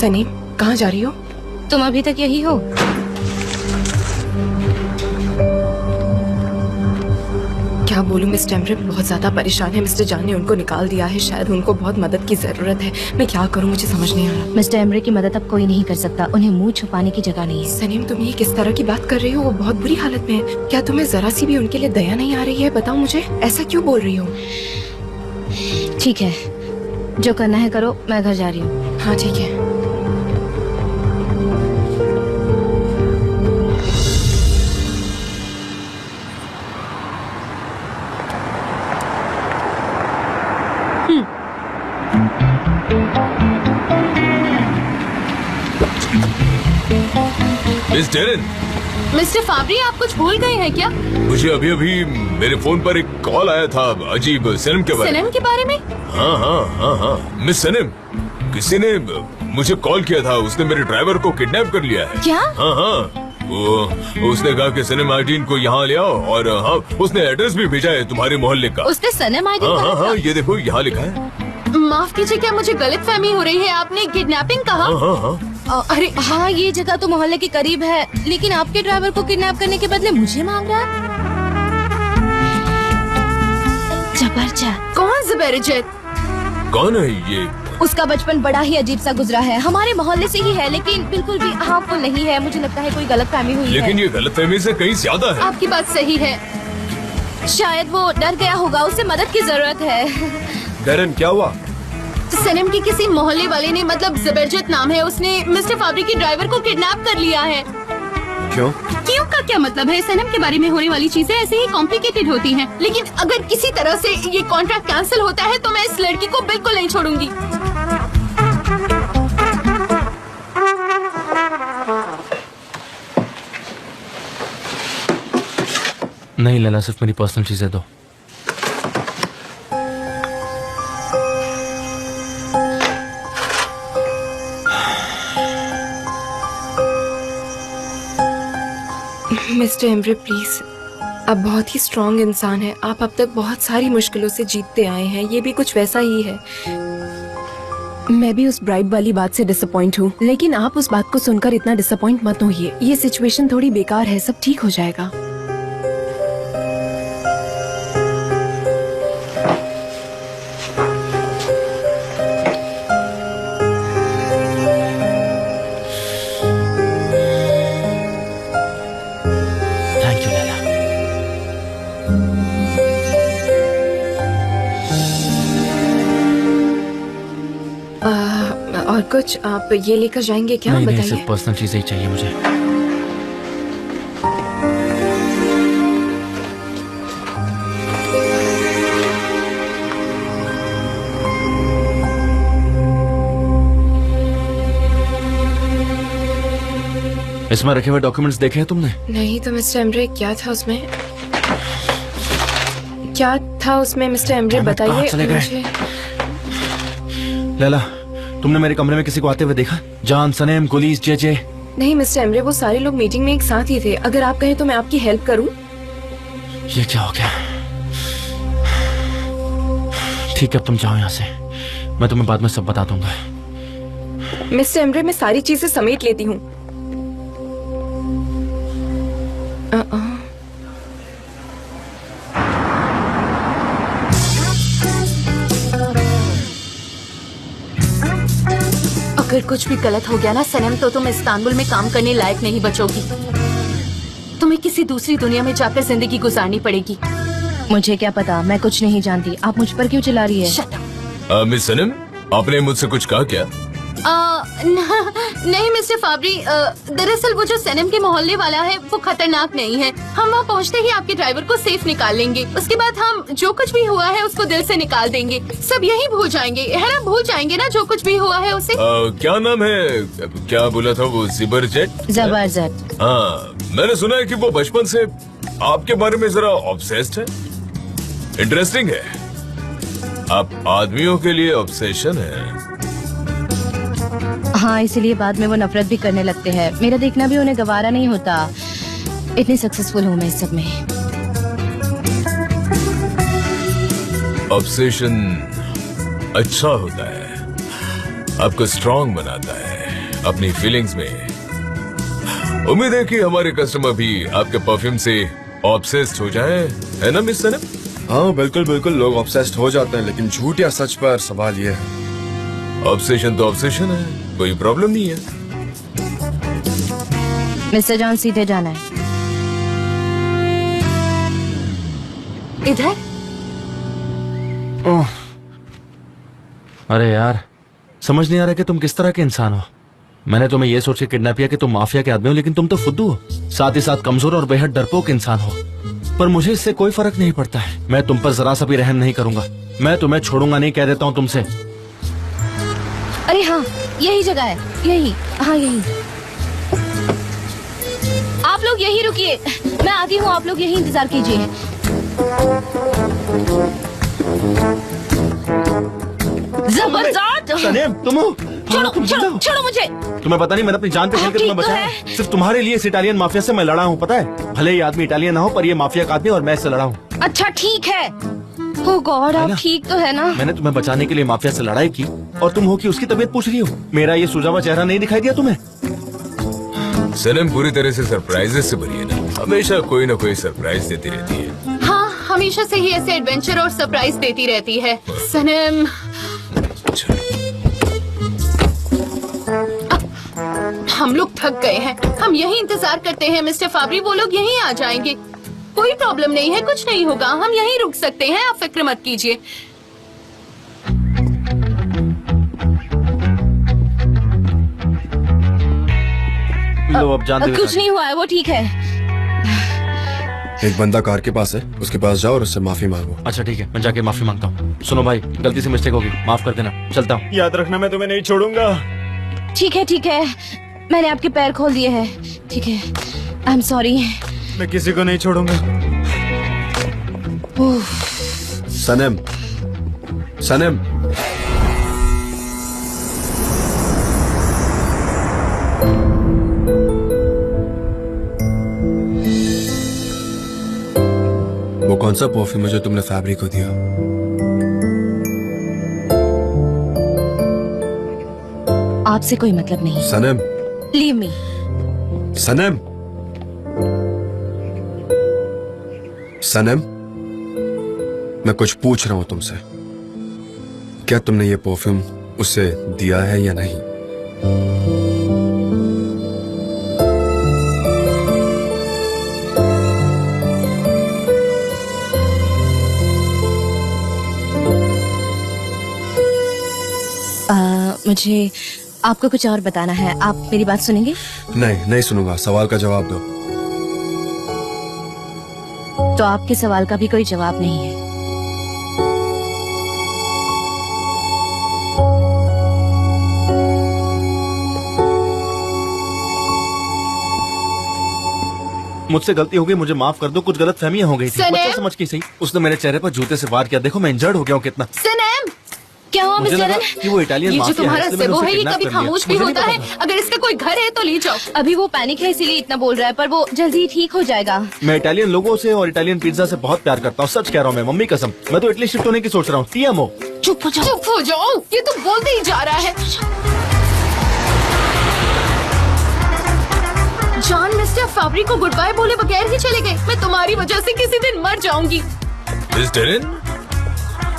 सनी, कहाँ जा रही हो? तुम अभी तक यही हो? क्या बोलूं, मिस्टर एमरे बहुत ज्यादा परेशान है। मिस्टर जान ने उनको निकाल दिया है, शायद उनको बहुत मदद की जरूरत है। मैं क्या करूं, मुझे समझ नहीं आ रहा। मिस्टर एमरे की मदद अब कोई नहीं कर सकता, उन्हें मुंह छुपाने की जगह नहीं है। सनीम, तुम ये किस तरह की बात कर रही हो? वो बहुत बुरी हालत में है। क्या तुम्हें जरा सी भी उनके लिए दया नहीं आ रही है? बताओ मुझे, ऐसा क्यों बोल रही हो? ठीक है, जो करना है करो, मैं घर जा रही हूँ। हाँ ठीक है। Miss Darren. मिस्टर फाबरी, आप कुछ भूल गए हैं क्या? मुझे अभी अभी मेरे फोन पर एक कॉल आया था अजीब सनम के बारे में। सनम के बारे में? हाँ। मिस सनम, किसी ने मुझे कॉल किया था। उसने मेरे ड्राइवर को किडनैप कर लिया है। क्या? हाँ। उसने कहा कि सनम आइडीन को यहाँ ले आओ, और हाँ, उसने एड्रेस भी भेजा है तुम्हारे मोहल्ले का। उसने सनम आइडीन का? हाँ, ये देखो यहाँ लिखा है। माफ कीजिए, क्या मुझे गलतफहमी हो रही है? आपने किडनैपिंग कहा? हाँ। अरे हाँ, ये जगह तो मोहल्ले के करीब है, लेकिन आपके ड्राइवर को किडनैप करने के बदले मुझे मांग रहा है। जबरदस्त। कौन जबरदस्त? कौन है ये? उसका बचपन बड़ा ही अजीब सा गुजरा है। हमारे मोहल्ले से ही है, लेकिन बिल्कुल भी हार्मफुल नहीं है। मुझे लगता है कोई गलतफहमी हुई है। लेकिन ये गलतफहमी से कहीं ज्यादा है। आपकी बात सही है, शायद वो डर गया होगा, उसे मदद की जरूरत है। डेरेन, क्या हुआ? सनम के किसी मोहल्ले वाले ने, मतलब जबरदस्त नाम है, उसने मिस्टर फाबरी के ड्राइवर को किडनैप कर लिया है। क्यों? क्यों का क्या मतलब है? सनम के बारे में होने वाली चीजें ऐसे ही कॉम्प्लिकेटेड होती हैं। लेकिन अगर किसी तरह से ये कॉन्ट्रैक्ट कैंसिल होता है तो मैं इस लड़की को बिल्कुल नहीं छोड़ूंगी। नहीं लैला, सिर्फ मेरी पर्सनल चीजें दो। मिस्टर एमरे प्लीज, आप बहुत ही स्ट्रॉन्ग इंसान हैं। आप अब तक बहुत सारी मुश्किलों से जीतते आए हैं, ये भी कुछ वैसा ही है। मैं भी उस ब्राइब वाली बात से डिसअपॉइंट हूँ, लेकिन आप उस बात को सुनकर इतना डिसअपॉइंट मत होइए। ये सिचुएशन थोड़ी बेकार है, सब ठीक हो जाएगा। और कुछ आप ये लेकर जाएंगे क्या? नहीं, बताइए। सिर्फ पर्सनल चीजें ही चाहिए मुझे। इसमें रखे हुए डॉक्यूमेंट्स देखे हैं तुमने? नहीं तो मिस्टर एमरे, क्या था उसमें? क्या था उसमें मिस्टर एमरे, बताइए मुझे। लैला, तुमने मेरे कमरे में किसी को आते हुए देखा? जान, सनेम, गुलीस, जे? नहीं मिस्टर एमरे, वो सारे लोग मीटिंग में एक साथ ही थे। अगर आप कहें तो मैं आपकी हेल्प करूं। ये क्या हो गया? ठीक है, अब तुम जाओ यहाँ से, मैं तुम्हें बाद में सब बता दूंगा। मिस्टर एमरे, मैं सारी चीजें समेट लेती हूँ। अगर कुछ भी गलत हो गया ना सनम, तो तुम इस्तांबुल में काम करने लायक नहीं बचोगी। तुम्हें किसी दूसरी दुनिया में जाकर जिंदगी गुजारनी पड़ेगी। मुझे क्या पता, मैं कुछ नहीं जानती। आप मुझ पर क्यों चिल्ला रही है? Shut up। मिस सनम, आपने मुझसे कुछ कहा क्या? नहीं मिस्टर फाबरी, दरअसल वो जो सनम के मोहल्ले वाला है वो खतरनाक नहीं है। हम वहाँ पहुँचते ही आपके ड्राइवर को सेफ निकाल लेंगे। उसके बाद हम जो कुछ भी हुआ है उसको दिल से निकाल देंगे। सब यही भूल जाएंगे, है ना? भूल जाएंगे ना जो कुछ भी हुआ है उसे। क्या नाम है? क्या बोला था वो? जबरदस्त। हाँ, मैंने सुना है कि वो बचपन से आपके बारे में जरा ऑब्सेस्ड है। इंटरेस्टिंग है, आप आदमियों के लिए ऑब्सेशन है। हाँ, इसलिए बाद में वो नफरत भी करने लगते हैं। मेरा देखना भी उन्हें गवारा नहीं होता। इतनी सक्सेसफुल हूँ मैं इस सब में। ऑब्सेशन अच्छा होता है, आपको स्ट्रॉन्ग बनाता है। अपनी फीलिंग्स में। उम्मीद है कि हमारे कस्टमर भी आपके परफ्यूम से ऑब्सेस्ड हो जाए, है ना मिस सनम? हाँ बिल्कुल बिल्कुल, लोग ऑब्सेस्ड हो जाते हैं, लेकिन झूठ या सच पर सवाल ये है। ऑब्सेशन तो ऑब्सेशन है, कोई प्रॉब्लम नहीं है। मिस्टर जॉन सीधे जाना है। इधर? ओह, अरे यार, समझ नहीं आ रहा कि तुम किस तरह के इंसान हो। मैंने तुम्हें यह सोच के किडनैप किया कि तुम माफिया के आदमी हो, लेकिन तुम तो फुद्दू हो, साथ ही साथ कमजोर और बेहद डरपोक इंसान हो। पर मुझे इससे कोई फर्क नहीं पड़ता है। मैं तुम पर जरा सा भी रहम नहीं करूंगा। मैं तुम्हें छोड़ूंगा नहीं, कह देता हूँ तुमसे। अरे हाँ, यही जगह है, यही। हाँ यही। आप लोग यही रुकिए, मैं आती हूँ, आप लोग यही इंतजार कीजिए। जबरदस्त। सनेम, तुम हो? छोड़ो छोड़ो छोड़ो मुझे। तुम्हें पता नहीं, मैंने अपनी जान पे खेल के तुम्हें ठीक तो बचाया। है। सिर्फ तुम्हारे लिए इस इटालियन माफिया से मैं लड़ा हूँ, पता है? भले ही आदमी इटालियन ना हो, पर ये माफिया का आदमी और मैं इससे लड़ा हूँ। अच्छा ठीक है। ओ गॉड, आप ना? ठीक तो है ना? मैंने तुम्हें बचाने के लिए माफिया से लड़ाई की, और तुम हो कि उसकी तबीयत पूछ रही हो। मेरा ये सुलझा हुआ चेहरा नहीं दिखाई दिया तुम्हें? सनम पूरी तरह से सरप्राइजेस से भरी है ना, हमेशा कोई ना कोई सरप्राइज देती रहती है। हाँ, हमेशा से ही ऐसे एडवेंचर और सरप्राइज देती रहती है सनम। हम लोग थक गए हैं, हम यही इंतजार करते हैं मिस्टर फाबरी, वो लोग यहीं आ जाएंगे। कोई प्रॉब्लम नहीं है, कुछ नहीं होगा, हम यहीं रुक सकते हैं, आप फिक्र मत कीजिए। लो अब जान दे। कुछ नहीं हुआ है, वो ठीक है। एक बंदा कार के पास है, उसके पास जाओ और उससे माफी मांगो। अच्छा ठीक है, मैं जाके माफी मांगता हूँ। सुनो भाई, गलती से मिस्टेक होगी, माफ कर देना। चलता हूँ। याद रखना, मैं तुम्हें नहीं छोड़ूंगा। ठीक है, मैंने आपके पैर खोल दिए हैं। ठीक है, आई एम सॉरी। मैं किसी को नहीं छोड़ूंगा। सनम, सनम, वो कौन सा परफ्यूम है जो तुमने फैब्रिक को दिया? आपसे कोई मतलब नहीं। सनम, लीव मी। सनम, सनम, मैं कुछ पूछ रहा हूं तुमसे। क्या तुमने ये परफ्यूम उसे दिया है या नहीं? मुझे आपको कुछ और बताना है, आप मेरी बात सुनेंगे? नहीं, नहीं सुनूंगा। सवाल का जवाब दो। तो आपके सवाल का भी कोई जवाब नहीं है। मुझसे गलती हो गई, मुझे माफ कर दो। कुछ गलत फहमियां हो गई थी, सनम! बच्चा समझ के सही। उसने मेरे चेहरे पर जूते से वार किया। देखो मैं इंजर्ड हो गया हूँ कितना। सनम, क्या हुआ मुझे मिस्टर लगा रन? कि वो इटालियन ये जो माफिया है, तुम्हारा इसलिए मैंने सेबो उसे है, ये किडनैप कभी कर लिया। खामोश भी मुझे नहीं होता पता है। अगर इसका कोई घर है तो ले जाओ। अभी वो पैनिक है, इसीलिए इतना बोल रहा है, पर वो जल्दी ही ठीक हो जाएगा। मैं इटालियन लोगों से और इटालियन पिज्जा से बहुत प्यार करता हूँ, सच कह रहा हूँ मैं, मम्मी कसम। मैं तो इटली शिफ्ट होने की सोच रहा हूँ। TMO। चुप हो जाओ। चुप हो जाओ, ये तो बोलते ही जा रहा है। जॉन मिस्टर फाबरी को गुड बाय बोले बगैर ही चले गए। मैं तुम्हारी वजह से किसी दिन मर जाऊंगी। मिस्टर इन,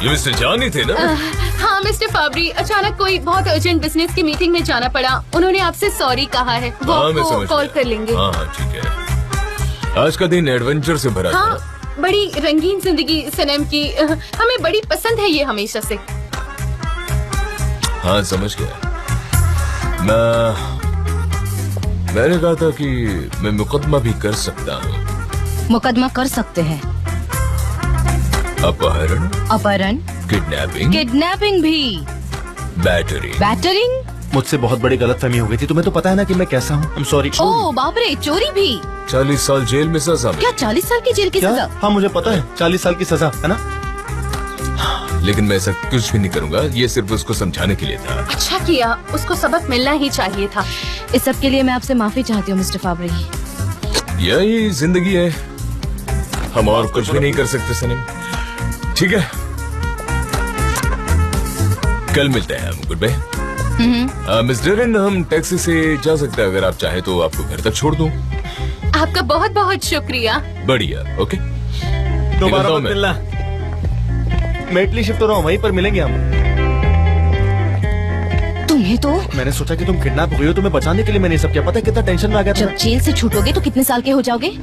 ये मिस्टर जॉन ही थे ना? हाँ मिस्टर फाबरी, अचानक कोई बहुत अर्जेंट बिजनेस की मीटिंग में जाना पड़ा। उन्होंने आपसे सॉरी कहा है, वो हाँ, मैं आपको समझ कॉल गया। कर लेंगे। हाँ हाँ ठीक है। आज का दिन एडवेंचर से भरा था। हाँ, बड़ी रंगीन जिंदगी सनम की, हमें बड़ी पसंद है ये हमेशा से। हाँ समझ गया। मैंने कहा था कि मैं मुकदमा भी कर सकता हूँ। मुकदमा कर सकते हैं। अपहरण, अपहरण, किडनैपिंग, किडनैपिंग भी, बैटरी। बैटरिंग। मुझसे बहुत बड़ी गलतफहमी हो गई थी। तुम्हें तो पता है ना कि मैं कैसा हूँ। I'm sorry। ओ बाप रे, चोरी भी? 40 साल जेल में सजा। क्या 40 साल की जेल की क्या? सजा? हाँ मुझे पता है, 40 साल की सजा है ना। लेकिन मैं ऐसा कुछ भी नहीं करूँगा, ये सिर्फ उसको समझाने के लिए था। अच्छा किया, उसको सबक मिलना ही चाहिए था। इस सब के लिए मैं आपसे माफी चाहती हूँ मिस्टर फाबरी। यही जिंदगी है, हम और कुछ भी नहीं कर सकते सनम। ठीक है, कल मिलते हैं हम। Good bye. मिस डेरेन, हम टैक्सी से जा सकते हैं, अगर आप चाहें तो आपको घर तक छोड़ दूं। आपका बहुत बहुत शुक्रिया। बढ़िया, ओके। दोबारा निकलता हूं मत मैं। मिलना। मैं इटली शिफ्ट हो रहा हूँ, वहीं पर मिलेंगे हम। तुम्हें तो मैंने सोचा कि तुम किडनैप हुई हो, तुम्हें बचाने के लिए मैंने ये सब किया। पता है कितना टेंशन में आ गया था। जब जेल से छूटोगे तो कितने साल के हो जाओगे?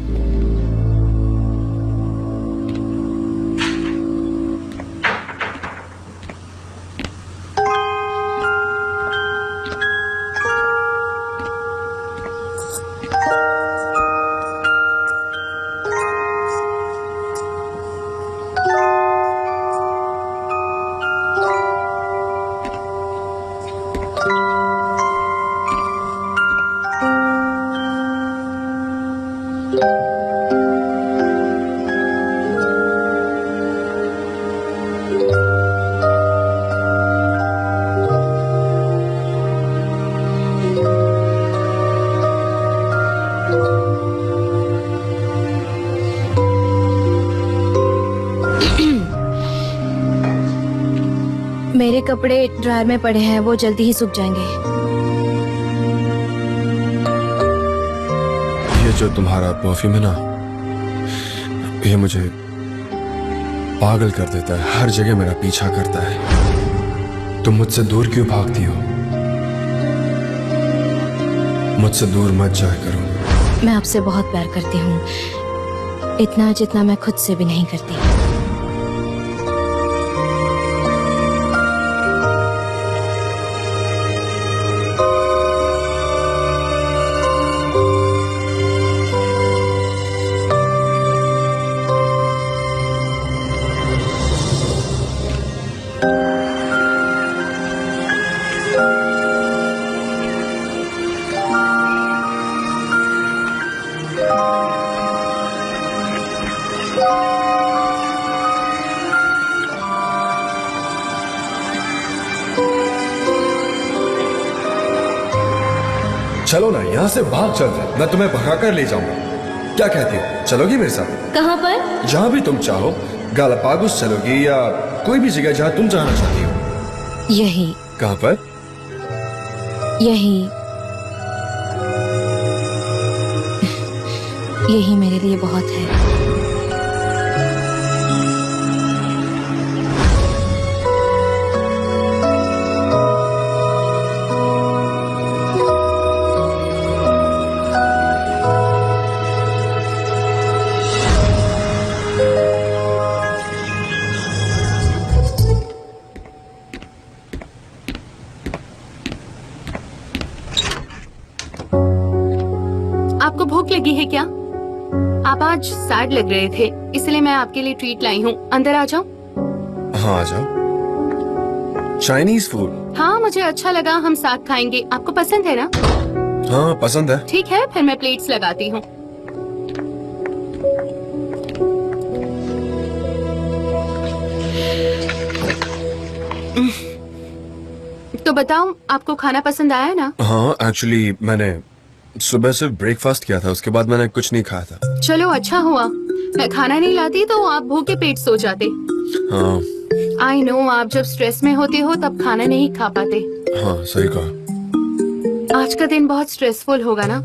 मेरे कपड़े ड्रायर में पड़े हैं, वो जल्दी ही सूख जाएंगे। ये जो तुम्हारा परफ्यूम है ना, ये मुझे पागल कर देता है, हर जगह मेरा पीछा करता है। तुम मुझसे दूर क्यों भागती हो? मुझसे दूर मत जाया करो। मैं आपसे बहुत प्यार करती हूँ, इतना जितना मैं खुद से भी नहीं करती। चलो ना, यहाँ से भाग चलते हैं, मैं तुम्हें भगाकर ले जाऊंगा। क्या कहती हो, चलोगी मेरे साथ? कहाँ पर? जहाँ भी तुम चाहो, गालापागोस चलोगी या कोई भी जगह जहाँ तुम जाना चाहती हो। यही कहाँ पर? यही यही मेरे लिए बहुत है। आपको भूख लगी है क्या? आप आज सैड लग रहे थे, इसलिए मैं आपके लिए ट्रीट लाई हूँ। अंदर आ जाओ। हाँ, आ जाओ। Chinese food? हाँ, मुझे अच्छा लगा, हम साथ खाएंगे। आपको पसंद है ना? हाँ, पसंद है। ठीक है, फिर मैं प्लेट्स लगाती हूँ। तो बताओ, आपको खाना पसंद आया ना? हाँ, एक्चुअली मैंने सुबह सिर्फ ब्रेकफास्ट किया था, उसके बाद मैंने कुछ नहीं खाया था। चलो अच्छा हुआ, मैं खाना नहीं लाती तो आप भूखे पेट सो जाते। हाँ आई नो, आप जब स्ट्रेस में होते हो तब खाना नहीं खा पाते। हाँ, सही कहा। आज का दिन बहुत स्ट्रेसफुल होगा ना,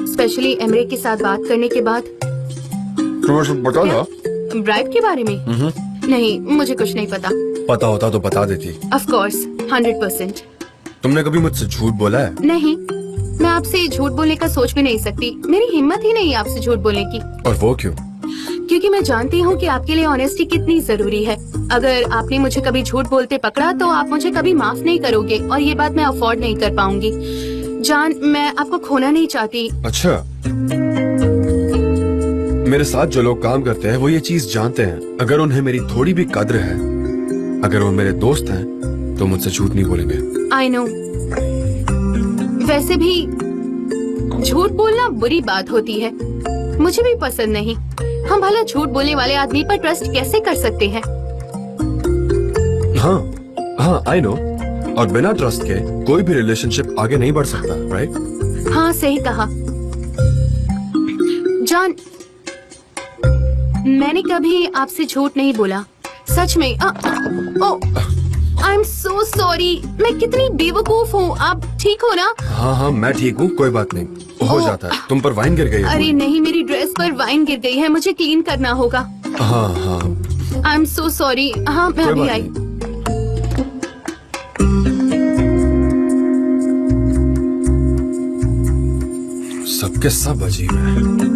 स्पेशली एमरे के साथ बात करने के बाद। तुम्हें सब पता था? ब्राइब के बारे में? नहीं, मुझे कुछ नहीं पता। पता होता तो बता देती। Of course, 100%। तुमने कभी मुझसे झूठ बोला है? नहीं, मैं आपसे झूठ बोलने का सोच भी नहीं सकती। मेरी हिम्मत ही नहीं आपसे झूठ बोलने की। और वो क्यों? क्योंकि मैं जानती हूँ कि आपके लिए ऑनेस्टी कितनी जरूरी है। अगर आपने मुझे कभी झूठ बोलते पकड़ा तो आप मुझे कभी माफ नहीं करोगे, और ये बात मैं अफोर्ड नहीं कर पाऊंगी। जान, मैं आपको खोना नहीं चाहती। अच्छा, मेरे साथ जो लोग काम करते हैं वो ये चीज जानते हैं, अगर उन्हें मेरी थोड़ी भी कद्र है, अगर वो मेरे दोस्त हैं, तो मुझसे झूठ नहीं बोलेंगे। आई नो, वैसे भी झूठ बोलना बुरी बात होती है, मुझे भी पसंद नहीं। हम भला झूठ बोलने वाले आदमी पर ट्रस्ट कैसे कर सकते हैं? हाँ हाँ, आई नो। और बिना ट्रस्ट के कोई भी रिलेशनशिप आगे नहीं बढ़ सकता, राइट? हाँ, सही कहा। जान, मैंने कभी आपसे झूठ नहीं बोला, सच में। ओ, आई एम सो सॉरी। मैं कितनी बेवकूफ हूँ। आप ठीक हो ना? हाँ हाँ मैं ठीक हूँ, कोई बात नहीं, हो जाता है। तुम पर वाइन गिर गई है? अरे नहीं, मेरी ड्रेस पर वाइन गिर गई है, मुझे क्लीन करना होगा। हाँ हाँ आई एम सो सॉरी। हाँ मैं कोई अभी बात आई। नहीं। सबके सब अजीब है।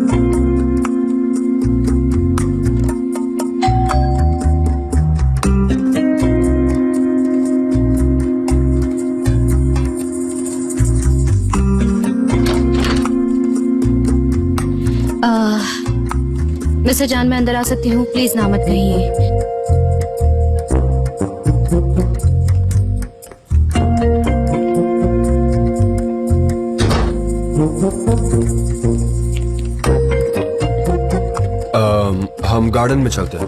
मिस्टर जान, मैं अंदर आ सकती हूँ? प्लीज ना मत कहिए। हम गार्डन में चलते हैं।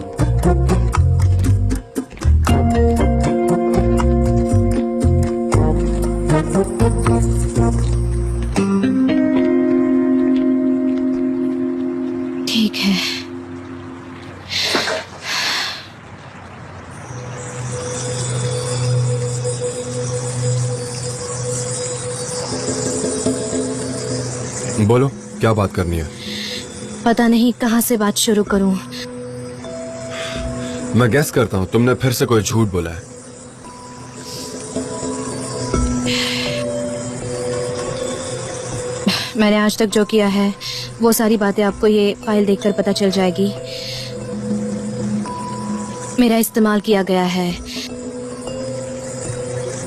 ठीक है। बोलो, क्या बात करनी है? पता नहीं कहाँ से बात शुरू करूँ। मैं गेस करता हूँ तुमने फिर से कोई झूठ बोला है। मैंने आज तक जो किया है वो सारी बातें आपको ये फाइल देखकर पता चल जाएगी। मेरा इस्तेमाल किया गया है।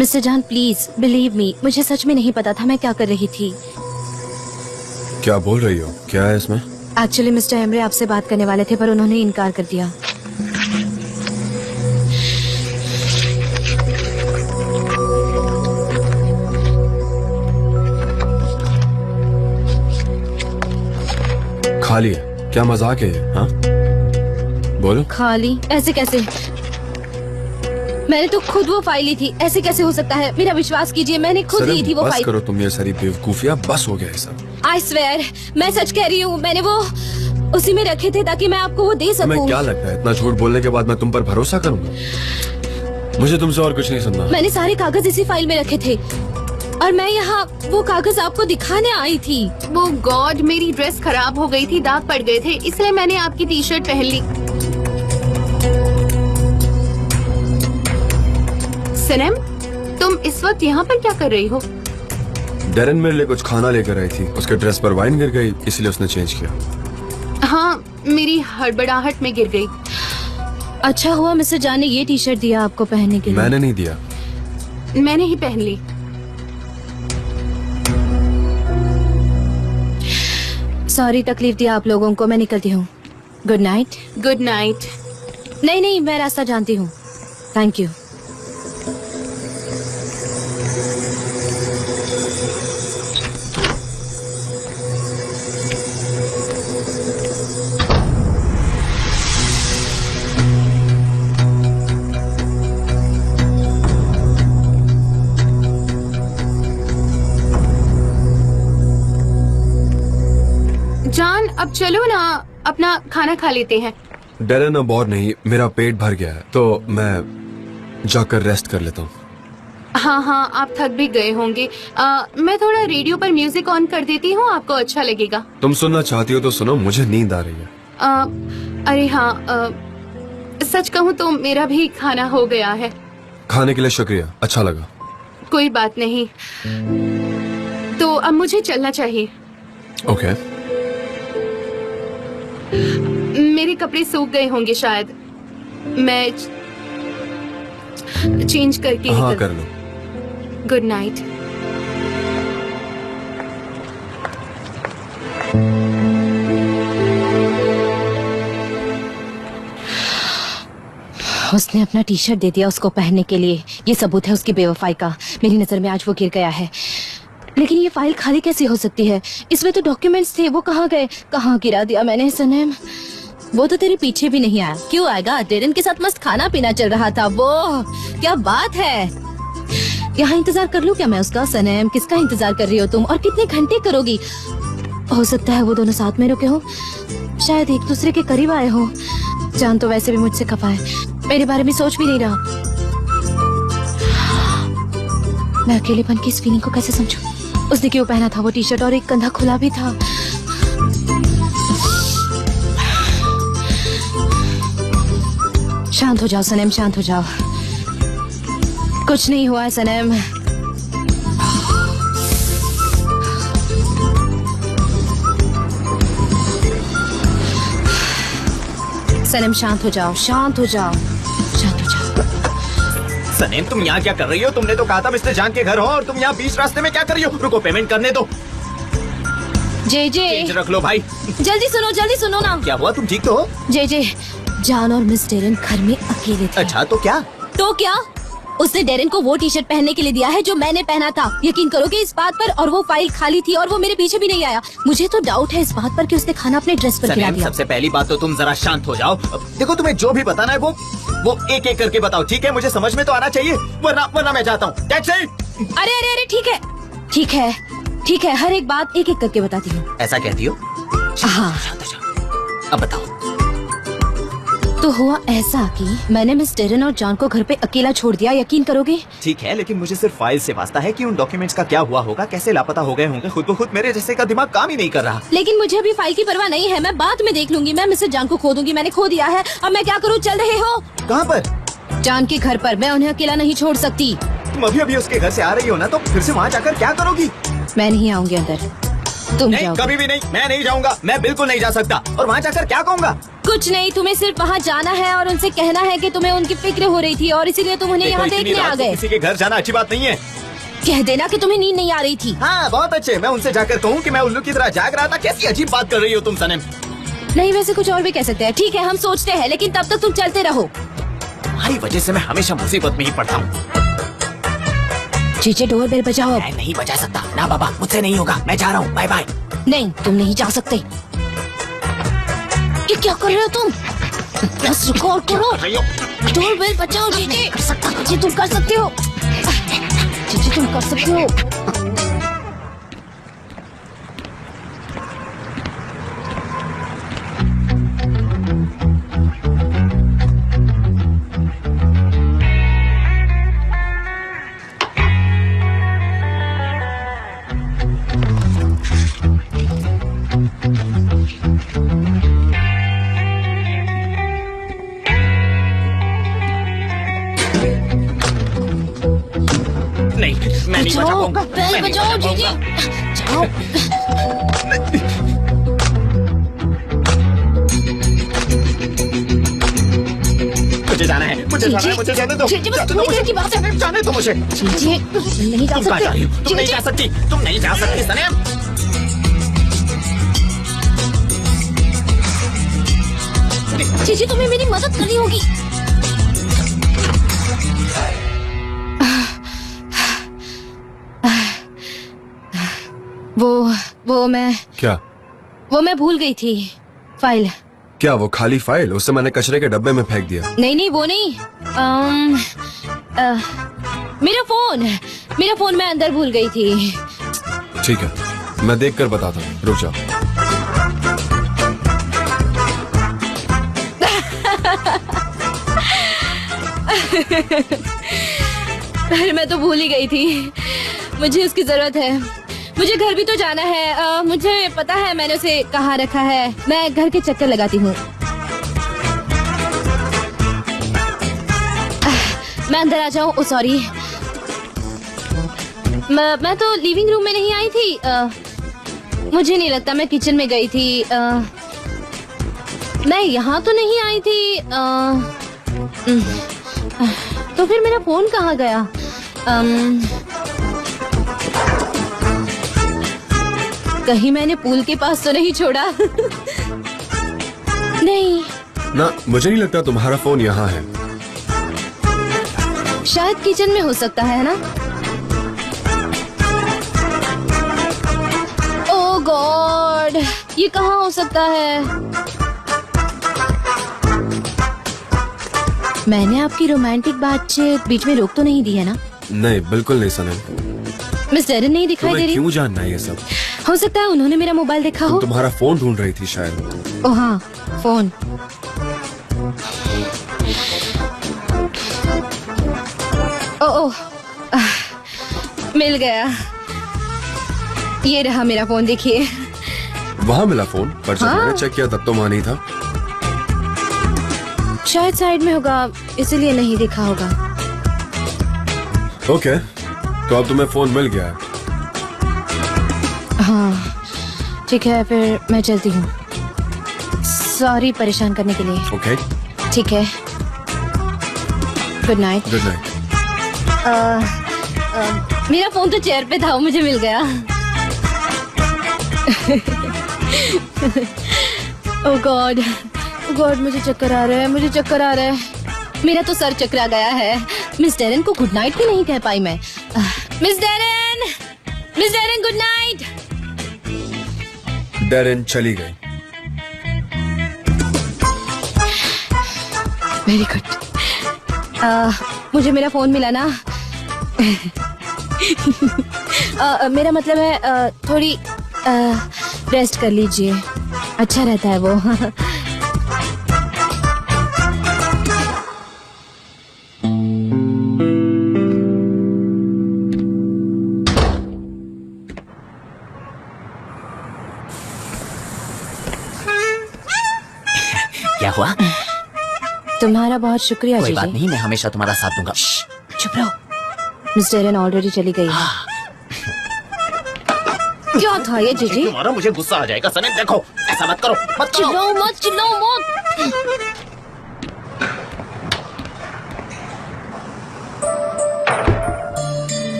मिस्टर जान प्लीज बिलीव मी, मुझे सच में नहीं पता था मैं क्या कर रही थी। क्या बोल रही हो? क्या है इसमें? एक्चुअली मिस्टर एमरे आपसे बात करने वाले थे पर उन्होंने इनकार कर दिया। खाली है? क्या मजाक है ये? हाँ बोलो। खाली? ऐसे कैसे? मैंने तो खुद वो फाइल ली थी, ऐसे कैसे हो सकता है? मेरा विश्वास कीजिए, मैंने खुद ली थी वो बस फाइल। करो तुम ये सारी बेवकूफियां, बस हो गया ये सब। आई स्वेयर, मैं सच कह रही हूँ, मैंने वो उसी में रखे थे ताकि मैं आपको वो दे तुम्हें सकूं। क्या लगता है इतना झूठ बोलने के बाद मैं तुम पर भरोसा करूंगा? मुझे तुमसे और कुछ नहीं सुनना। मैंने सारे कागज इसी फाइल में रखे थे और मैं यहाँ वो कागज आपको दिखाने आई थी। वो गॉड, मेरी ड्रेस खराब हो गई थी, दाग पड़ गए थे, इसलिए मैंने आपकी टी शर्ट पहन ली। सनम, तुम इस वक्त यहाँ पर क्या कर रही हो? डेरन मेरे लिए कुछ खाना लेकर आई थी, उसके ड्रेस पर वाइन गिर गई इसलिए उसने चेंज किया। हाँ, मेरी हड़बड़ाहट में गिर गई। अच्छा हुआ मिस्टर जान ने ये टी शर्ट दिया आपको पहनने के लिए। मैंने नहीं दिया। मैंने ही पहन ली। सॉरी तकलीफ दिया आप लोगों को, मैं निकलती हूँ। Good night. Good night. नहीं नहीं, मैं रास्ता जानती हूँ। Thank you. जान, अब चलो ना, अपना खाना खा लेते हैं। डेरन अब और नहीं, मेरा पेट भर गया है तो मैं जाकर रेस्ट कर लेता हूँ। हाँ हाँ, आप थक भी गए होंगे। मैं थोड़ा रेडियो पर म्यूजिक ऑन कर देती हूँ, आपको अच्छा लगेगा। तुम सुनना चाहती हो तो सुनो, मुझे नींद आ रही है। अरे हाँ, सच कहूँ तो मेरा भी खाना हो गया है। खाने के लिए शुक्रिया, अच्छा लगा। कोई बात नहीं, तो अब मुझे चलना चाहिए। ओके। मेरे कपड़े सूख गए होंगे शायद, मैं चेंज करके ही हाँ कर लो। Good night. उसने अपना टी शर्ट दे दिया उसको पहनने के लिए। ये सबूत है उसकी बेवफाई का। मेरी नजर में आज वो गिर गया है, लेकिन ये फाइल खाली कैसे हो सकती है? इसमें तो डॉक्यूमेंट्स थे, वो कहाँ गए? कहाँ गिरा दिया मैंने? सनम, वो तो तेरे पीछे भी नहीं आया। क्यों आएगा? डेरन के साथ मस्त खाना पीना चल रहा था। वो क्या बात है? यहाँ इंतजार कर लूं क्या मैं उसका? सनम, किसका इंतजार कर रही हो तुम और कितने घंटे करोगी? हो सकता है वो दोनों साथ में रुके हो, शायद एक दूसरे के करीब आए हो। जान तो वैसे भी मुझसे खफा है, मेरे बारे में सोच भी नहीं रहा। मैं अकेलेपन की इस फीलिंग को कैसे समझूं? उसने क्यों पहना था वो टी शर्ट और एक कंधा खुला भी था। शांत हो जाओ सनम, शांत हो जाओ। कुछ नहीं हुआ है सनम। सनम शांत हो जाओ, शांत हो जाओ, शांत हो जाओ। सनेम तुम यहाँ क्या कर रही हो? तुमने तो कहा था मिस्टर जान के घर हो और तुम यहाँ बीच रास्ते में क्या कर रही हो? रुको, पेमेंट करने दो। जे चेंज रख लो भाई। जल्दी सुनो ना। क्या हुआ, तुम ठीक तो हो? जे जान और मिस डेरन घर में अकेले थे। अच्छा तो क्या? तो क्या? उसने डेरन को वो टी शर्ट पहनने के लिए दिया है जो मैंने पहना था। यकीन करोगे इस बात पर? और वो फाइल खाली थी और वो मेरे पीछे भी नहीं आया। मुझे तो डाउट है इस बात पर कि उसने खाना अपने ड्रेस पर गिरा दिया। सबसे पहली बात तो तुम जरा शांत हो जाओ। देखो, तुम्हें जो भी बताना है वो एक एक करके बताओ, ठीक है? मुझे समझ में तो आना चाहिए, वरना मैं जाता हूँ। अरे ठीक है, हर एक बात एक एक करके बताती हूँ। ऐसा कहती हो? हाँ। शांत हो जाओ, अब बताओ। तो हुआ ऐसा कि मैंने मिस डेरन और जॉन को घर पे अकेला छोड़ दिया। यकीन करोगे? ठीक है, लेकिन मुझे सिर्फ फाइल से वास्ता है कि उन डॉक्यूमेंट्स का क्या हुआ होगा, कैसे लापता हो गए होंगे। खुद ब खुद मेरे जैसे का दिमाग काम ही नहीं कर रहा। लेकिन मुझे अभी फाइल की परवाह नहीं है, मैं बाद में देख लूंगी। मैं मिसेस जान को खो दूंगी, मैंने खो दिया है। अब मैं क्या करूँ? चल रहे हो? कहाँ पर? जान के घर पर। मैं उन्हें अकेला नहीं छोड़ सकती। तुम अभी उसके घर से आ रही हो ना, तो फिर से वहाँ जाकर क्या करोगी? मैं नहीं आऊंगी अंदर, तुम नहीं, जाओ। कभी भी नहीं, मैं नहीं जाऊंगा। मैं बिल्कुल नहीं जा सकता। और वहाँ जाकर क्या कहूँगा? कुछ नहीं, तुम्हें सिर्फ वहाँ जाना है और उनसे कहना है कि तुम्हें उनकी फिक्र हो रही थी और इसीलिए तुम उन्हें यहाँ देखने आ गए। किसी के घर जाना अच्छी बात नहीं है। कह देना कि तुम्हें नींद नहीं आ रही थी। हाँ, बहुत अच्छे। मैं उनसे जाकर कहूँ कि मैं उल्लू की तरह जाग रहा था। कैसी अजीब बात कर रही हो तुम सनम। नहीं, वैसे कुछ और भी कह सकते हैं। ठीक है, हम सोचते हैं, लेकिन तब तक तुम चलते रहो। तुम्हारी वजह से मैं हमेशा मुसीबत में ही पड़ता हूँ। चीचे, डोर बेल बजाओ। मैं नहीं बजा सकता ना बाबा, मुझसे नहीं होगा। मैं जा रहा हूँ, बाय बाय। नहीं, तुम नहीं जा सकते। ये क्या कर रहे हो तुम? बस रिकॉर्ड करो। डोर बेल बजाओ। चीचे कर सकता, जी तुम कर सकते हो। चीचे तुम कर सकते हो। नहीं, मैं नहीं बजा पाऊंगा। बेल बजाओ जीजी। जाओ। मुझे जाना है, मुझे जाने दो। जीजी, बस थोड़ी देर की बात है। जाने दो मुझे। जीजी, तुम नहीं जा तुम कहाँ जा रही हो? सकते। तुम नहीं जा सकती, तुम नहीं जा सकती सनम। जीजी, तुम्हें मेरी मदद करनी होगी। वो मैं क्या? वो मैं भूल गई थी फाइल। क्या वो खाली फाइल? उससे मैंने कचरे के डब्बे में फेंक दिया। नहीं वो नहीं। मेरा फोन मैं अंदर भूल गई थी। ठीक है, मैं देख कर बताता हूँ, रुक जाओ। अरे मैं तो भूल ही गई थी। मुझे उसकी जरूरत है। मुझे घर भी तो जाना है। मुझे पता है मैंने उसे कहाँ रखा है। मैं घर के चक्कर लगाती हूँ। मैं अंदर आ जाऊँ? ओ सॉरी, मैं तो लिविंग रूम में नहीं आई थी। मुझे नहीं लगता, मैं किचन में गई थी। मैं यहाँ तो नहीं आई थी। तो फिर मेरा फोन कहाँ गया? कहीं मैंने पूल के पास तो नहीं छोड़ा? नहीं ना, मुझे नहीं लगता तुम्हारा फोन यहाँ है। शायद किचन में हो सकता है ना। ओह गॉड, ये कहाँ हो सकता है? मैंने आपकी रोमांटिक बातचीत बीच में रोक तो नहीं दी है ना? नहीं, बिल्कुल नहीं सनम। मिस डेरन नहीं दिखाई दे रही? क्यों जानना है ये सब? हो सकता है उन्होंने मेरा मोबाइल देखा हो। तुम्हारा फोन ढूंढ रही थी शायद। ओह हाँ, फोन। ओह मिल गया। ये रहा मेरा फोन, देखिए। वहाँ मिला फोन, पर जब मैंने चेक किया तब तो वहाँ नहीं था। शायद साइड में होगा, इसलिए नहीं दिखा होगा। ओके, तो अब तुम्हें फोन मिल गया है। हाँ ठीक है, फिर मैं चलती हूँ। सॉरी परेशान करने के लिए। ओके, ठीक है, गुड नाइट। Good night. मेरा फोन तो चेयर पे था, वो मुझे मिल गया। ओह गॉड, गॉड, मुझे चक्कर आ रहा है, मुझे चक्कर आ रहा है। मेरा तो सर चकरा गया है। मिस डेरन को गुड नाइट भी नहीं कह पाई मैं। Miss Darren, miss Darren, good night. Darren चली गई। Very good. मुझे मेरा फोन मिला ना। मेरा मतलब है थोड़ी रेस्ट कर लीजिए, अच्छा रहता है वो। क्या हुआ? तुम्हारा बहुत शुक्रिया कोई जीजी। बात नहीं, मैं हमेशा तुम्हारा साथ दूंगा। चुप रहो। मिस डेरन ऑलरेडी चली गई है। क्या था ये जीजी? तुम्हारा मुझे गुस्सा आ जाएगा सनम, देखो ऐसा मत करो, मत करो। चिल्लाओ मत, चिल्लाओ मत।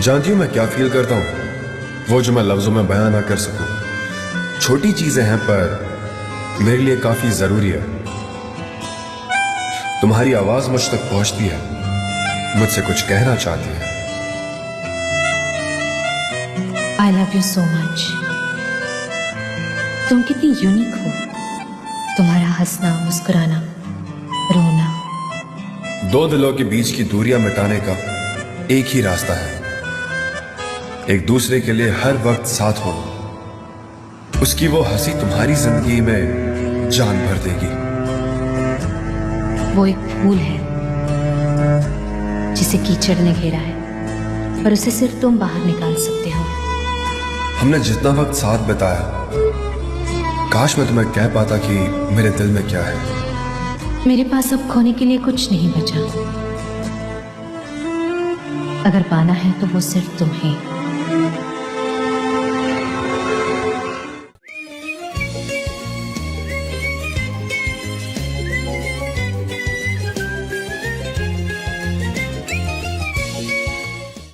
जानती हूँ मैं क्या फील करता हूँ, वो जो मैं लफ्जों में बयां ना कर सकूं। छोटी चीजें हैं पर मेरे लिए काफी जरूरी है। तुम्हारी आवाज मुझ तक पहुंचती है, मुझसे कुछ कहना चाहती है। I love you so much. तुम कितनी यूनिक हो। तुम्हारा हंसना, मुस्कुराना, रोना। दो दिलों के बीच की दूरियां मिटाने का एक ही रास्ता है, एक दूसरे के लिए हर वक्त साथ होना। उसकी वो हंसी तुम्हारी जिंदगी में जान भर देगी। वो एक फूल है जिसे कीचड़ ने घेरा है, पर उसे सिर्फ तुम बाहर निकाल सकते हो। हमने जितना वक्त साथ बिताया, काश मैं तुम्हें कह पाता कि मेरे दिल में क्या है। मेरे पास अब खोने के लिए कुछ नहीं बचा। अगर पाना है तो वो सिर्फ तुम्हें।